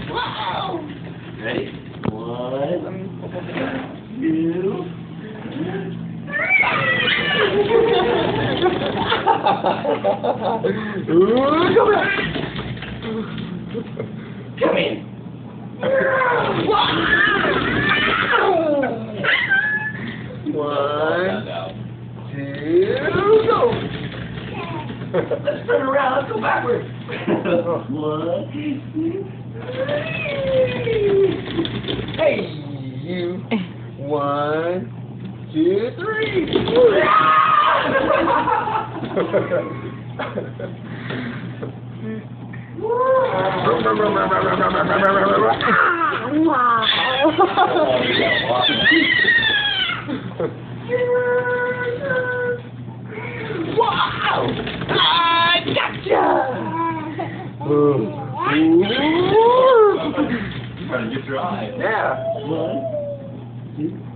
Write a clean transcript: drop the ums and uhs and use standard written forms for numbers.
Wow! Ready? 1, 2. Come in. One, 2, go. Let's turn around. Let's go backwards. 1, 2, 3. Hey, you. 1, 2, 3. Wow! I gotcha! Trying to get your eye. Yeah. 1, 2.